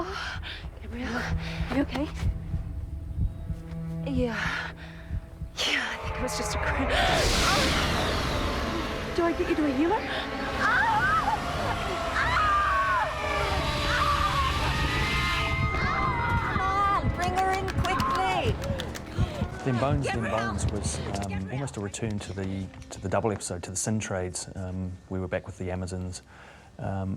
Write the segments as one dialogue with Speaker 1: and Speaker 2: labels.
Speaker 1: Oh, Gabrielle, are you okay? Yeah. Yeah, I think it was just a cramp. Oh. Do I get you to a healer?
Speaker 2: Come on, bring her in quickly.
Speaker 3: Them Bones was almost a return to the double episode, to the sin trades. We were back with the Amazons.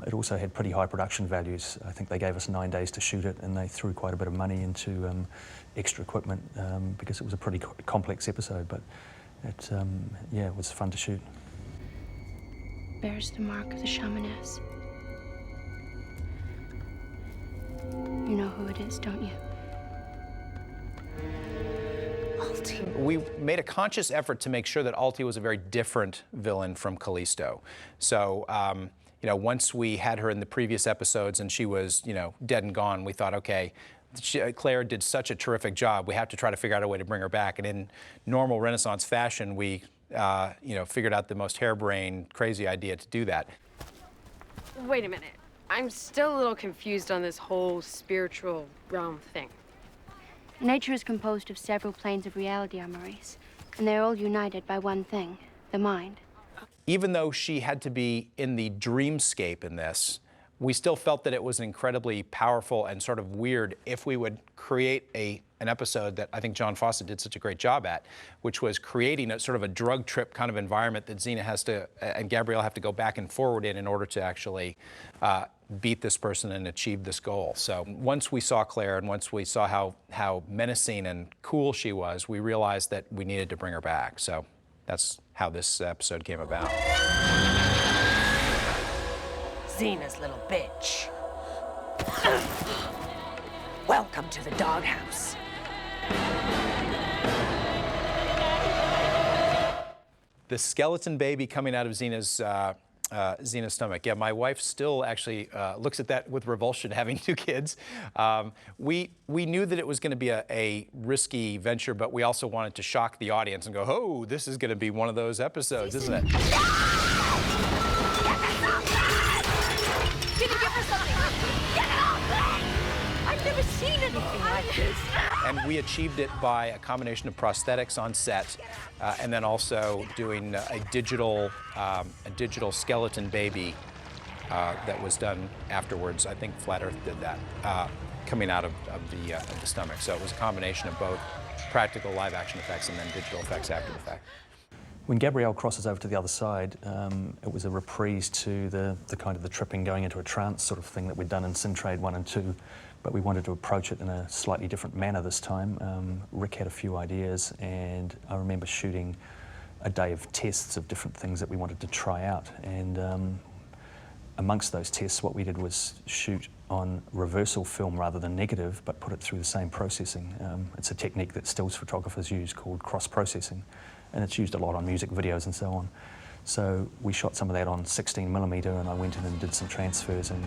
Speaker 3: It also had pretty high production values. I think they gave us 9 days to shoot it, and they threw quite a bit of money into extra equipment because it was a pretty complex episode. But yeah, it was fun to shoot.
Speaker 4: Bears the mark of the shamaness. You know who it is, don't you?
Speaker 5: We made a conscious effort to make sure that Alti was a very different villain from Callisto. So, you know, once we had her in the previous episodes and she was, you know, dead and gone, we thought, okay, Claire did such a terrific job. We have to try to figure out a way to bring her back. And in normal Renaissance fashion, we, you know, figured out the most harebrained, crazy idea to do that.
Speaker 1: Wait a minute. I'm still a little confused on this whole spiritual realm thing.
Speaker 4: Nature is composed of several planes of reality, Maurice, and they're all united by one thing, the mind.
Speaker 5: Even though she had to be in the dreamscape in this, we still felt that it was incredibly powerful and sort of weird if we would create an episode that I think John Fawcett did such a great job at, which was creating a sort of a drug trip kind of environment that Xena has to, and Gabrielle have to go back and forward in order to actually beat this person and achieve this goal. So once we saw Claire and once we saw how menacing and cool she was, we realized that we needed to bring her back. So that's how this episode came about.
Speaker 2: Xena's little bitch. Welcome to the doghouse.
Speaker 5: The skeleton baby coming out of Xena's stomach. Yeah, my wife still actually looks at that with revulsion, having 2 kids. We knew that it was going to be a risky venture, but we also wanted to shock the audience and go, oh, this is going to be one of those episodes, isn't it?
Speaker 2: I've never seen anything like this.
Speaker 5: And we achieved it by a combination of prosthetics on set, and then also doing a digital skeleton baby that was done afterwards. I think Flat Earth did that, coming out of the stomach. So it was a combination of both practical live action effects and then digital effects after the fact.
Speaker 3: When Gabrielle crosses over to the other side, it was a reprise to the kind of the tripping, going into a trance sort of thing that we'd done in Sin Trade 1 and 2, but we wanted to approach it in a slightly different manner this time. Rick had a few ideas, and I remember shooting a day of tests of different things that we wanted to try out. And amongst those tests, what we did was shoot on reversal film rather than negative, but put it through the same processing. It's a technique that stills photographers use called cross-processing, and it's used a lot on music videos and so on. So we shot some of that on 16mm, and I went in and did some transfers and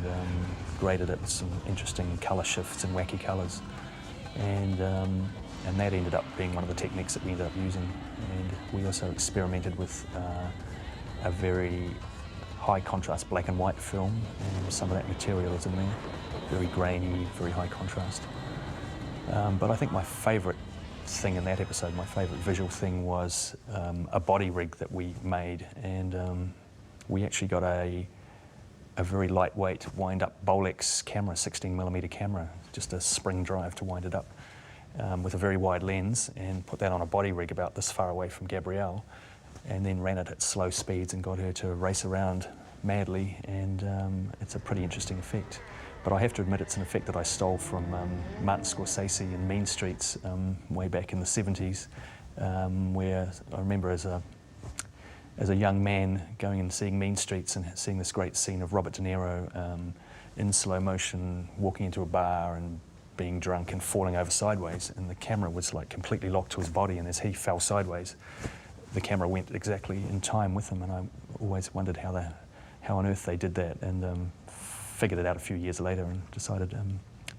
Speaker 3: graded it with some interesting colour shifts and wacky colours. And that ended up being one of the techniques that we ended up using. And we also experimented with a very high contrast black and white film, and some of that material is in there. Very grainy, very high contrast. But I think my favourite thing in that episode, my favourite visual thing, was a body rig that we made, and we actually got a very lightweight wind-up Bolex camera, 16mm camera, just a spring drive to wind it up, with a very wide lens, and put that on a body rig about this far away from Gabrielle, and then ran it at slow speeds and got her to race around madly, and it's a pretty interesting effect. But I have to admit, it's an effect that I stole from Martin Scorsese in Mean Streets way back in the 70s, where I remember as a young man going and seeing Mean Streets and seeing this great scene of Robert De Niro in slow motion walking into a bar and being drunk and falling over sideways, and the camera was like completely locked to his body, and as he fell sideways, the camera went exactly in time with him, and I always wondered how on earth they did that, and figured it out a few years later and decided it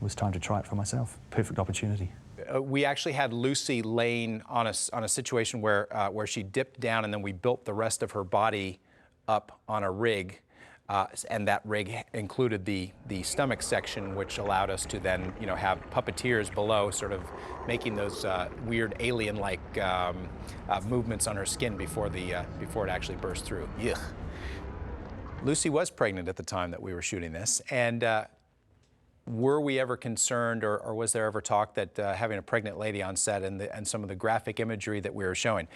Speaker 3: was time to try it for myself. Perfect opportunity.
Speaker 5: We actually had Lucy laying on a situation where she dipped down, and then we built the rest of her body up on a rig and that rig included the stomach section, which allowed us to then, have puppeteers below, sort of making those weird alien-like movements on her skin before it actually burst through. Yuck. Lucy was pregnant at the time that we were shooting this, and were we ever concerned, or was there ever talk that having a pregnant lady on set and some of the graphic imagery that we were showing?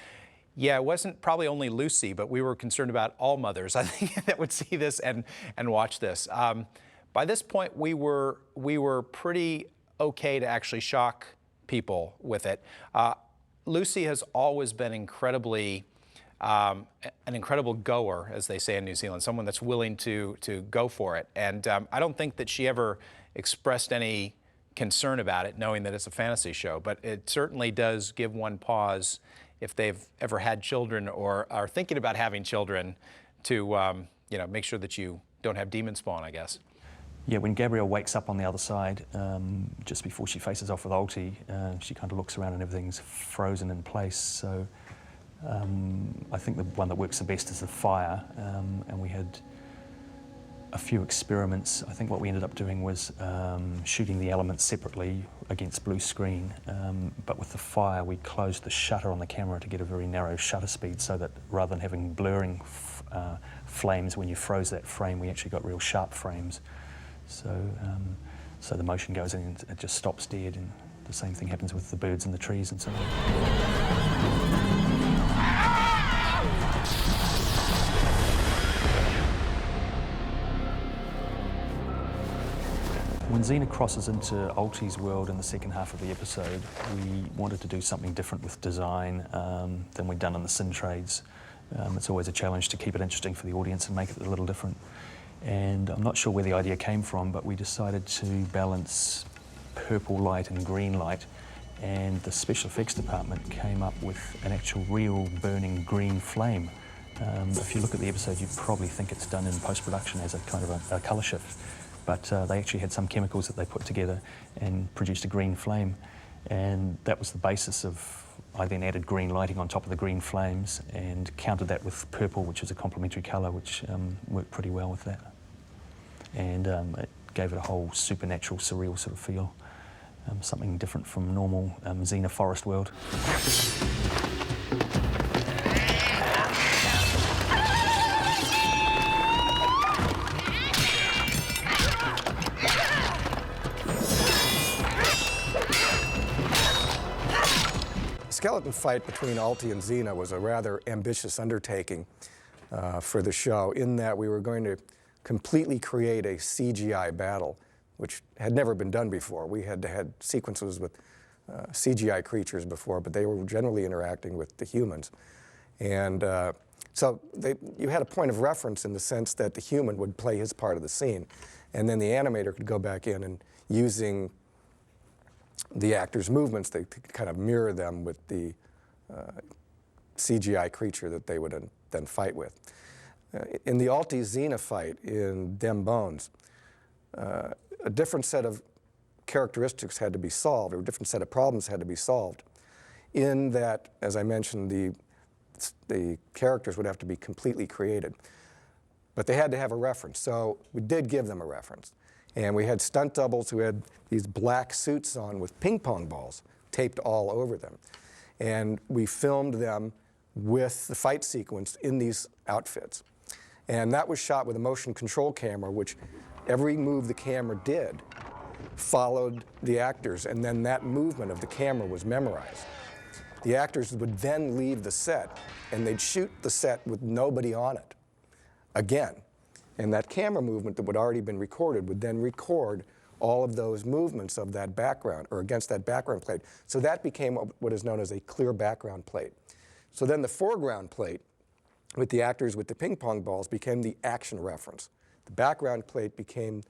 Speaker 5: Yeah, it wasn't probably only Lucy, but we were concerned about all mothers, I think, that would see this and watch this. By this point, we were pretty okay to actually shock people with it. Lucy has always been incredibly an incredible goer, as they say in New Zealand, someone that's willing to go for it. And I don't think that she ever expressed any concern about it, knowing that it's a fantasy show. But it certainly does give one pause if they've ever had children or are thinking about having children to make sure that you don't have demon spawn, I guess.
Speaker 3: Yeah, when Gabrielle wakes up on the other side, just before she faces off with Alti, she kind of looks around and everything's frozen in place. So I think the one that works the best is the fire, and we had a few experiments. I think what we ended up doing was shooting the elements separately against blue screen, but with the fire we closed the shutter on the camera to get a very narrow shutter speed, so that rather than having blurring flames when you froze that frame, we actually got real sharp frames. So, so the motion goes in and it just stops dead, and the same thing happens with the birds and the trees and so on. When Xena crosses into Alti's world in the second half of the episode, we wanted to do something different with design than we'd done in the Sin Trades. It's always a challenge to keep it interesting for the audience and make it a little different. And I'm not sure where the idea came from, but we decided to balance purple light and green light, and the special effects department came up with an actual real burning green flame. If you look at the episode, you probably think it's done in post-production as a kind of a colour shift. But they actually had some chemicals that they put together and produced a green flame. And that was the basis of, I then added green lighting on top of the green flames and countered that with purple, which is a complementary colour, which worked pretty well with that. And it gave it a whole supernatural, surreal sort of feel. Something different from normal Xena forest world.
Speaker 6: The skeleton fight between Alti and Xena was a rather ambitious undertaking for the show, in that we were going to completely create a CGI battle, which had never been done before. We had had sequences with CGI creatures before, but they were generally interacting with the humans. And so you had a point of reference in the sense that the human would play his part of the scene, and then the animator could go back in and, using the actors' movements, they could kind of mirror them with the CGI creature that they would then fight with. In the Alti-Xena fight in Dem Bones, a different set of characteristics had to be solved, or a different set of problems had to be solved, in that, as I mentioned, the characters would have to be completely created. But they had to have a reference, so we did give them a reference. And we had stunt doubles who had these black suits on with ping pong balls taped all over them. And we filmed them with the fight sequence in these outfits. And that was shot with a motion control camera, which every move the camera did followed the actors, and then that movement of the camera was memorized. The actors would then leave the set, and they'd shoot the set with nobody on it again. And that camera movement that would already been recorded would then record all of those movements of that background, or against that background plate. So that became what is known as a clear background plate. So then the foreground plate with the actors with the ping pong balls became the action reference. The background plate became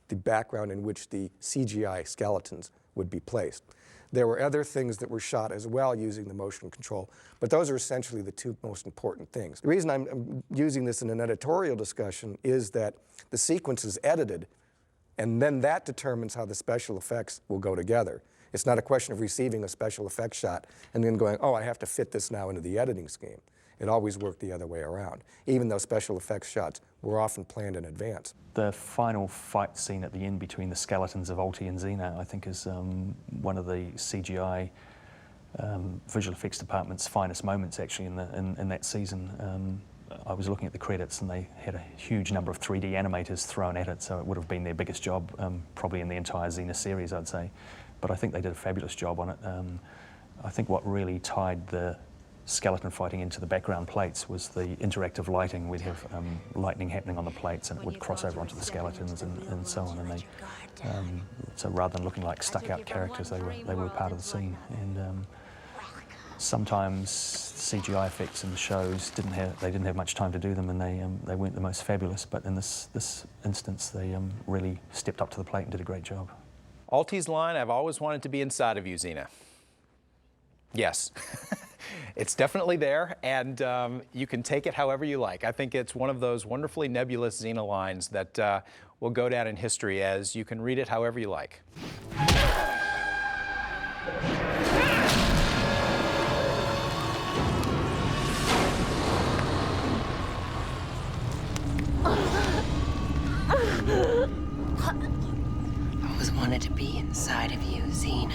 Speaker 6: the background in which the CGI skeletons would be placed. There were other things that were shot as well using the motion control, but those are essentially the two most important things. The reason I'm using this in an editorial discussion is that the sequence is edited, and then that determines how the special effects will go together. It's not a question of receiving a special effects shot and then going, oh, I have to fit this now into the editing scheme. It always worked the other way around, even though special effects shots were often planned in advance.
Speaker 3: The final fight scene at the end between the skeletons of Alti and Xena, I think, is one of the CGI visual effects department's finest moments, actually, in that season. I was looking at the credits, and they had a huge number of 3D animators thrown at it, so it would have been their biggest job, probably in the entire Xena series, I'd say. But I think they did a fabulous job on it. I think what really tied the skeleton fighting into the background plates was the interactive lighting. We'd have lightning happening on the plates, and it would cross over onto the skeletons and so on. And they, so rather than looking like stuck-out characters, they were part of the scene. And sometimes CGI effects in the shows didn't have much time to do them, and they weren't the most fabulous. But in this instance, they really stepped up to the plate and did a great job.
Speaker 5: Alti's line, "I've always wanted to be inside of you, Xena." Yes, it's definitely there, and you can take it however you like. I think it's one of those wonderfully nebulous Xena lines that will go down in history as you can read it however you like.
Speaker 7: Always wanted to be inside of you, Xena.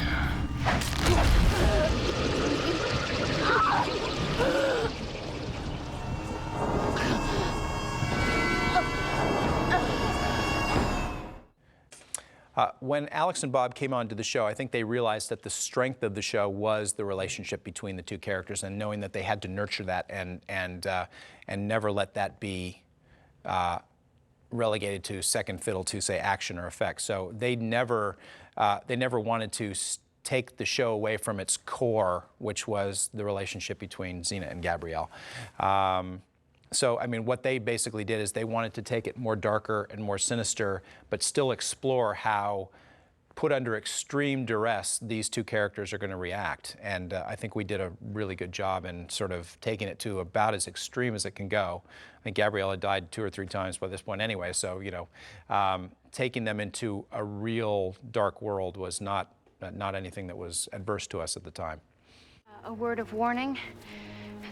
Speaker 5: When Alex and Bob came onto the show, I think they realized that the strength of the show was the relationship between the two characters, and knowing that they had to nurture that and never let that be relegated to second fiddle to, say, action or effects. So they never wanted to take the show away from its core, which was the relationship between Xena and Gabrielle. So, I mean, what they basically did is they wanted to take it more darker and more sinister, but still explore how, put under extreme duress, these two characters are going to react. And I think we did a really good job in sort of taking it to about as extreme as it can go. I think Gabrielle had died 2 or 3 times by this point anyway, so, you know, taking them into a real dark world was not anything that was adverse to us at the time.
Speaker 4: A word of warning.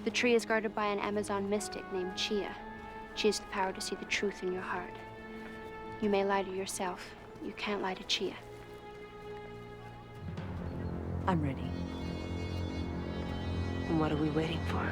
Speaker 4: The tree is guarded by an Amazon mystic named Chia. She has the power to see the truth in your heart. You may lie to yourself. You can't lie to Chia.
Speaker 2: I'm ready. And what are we waiting for?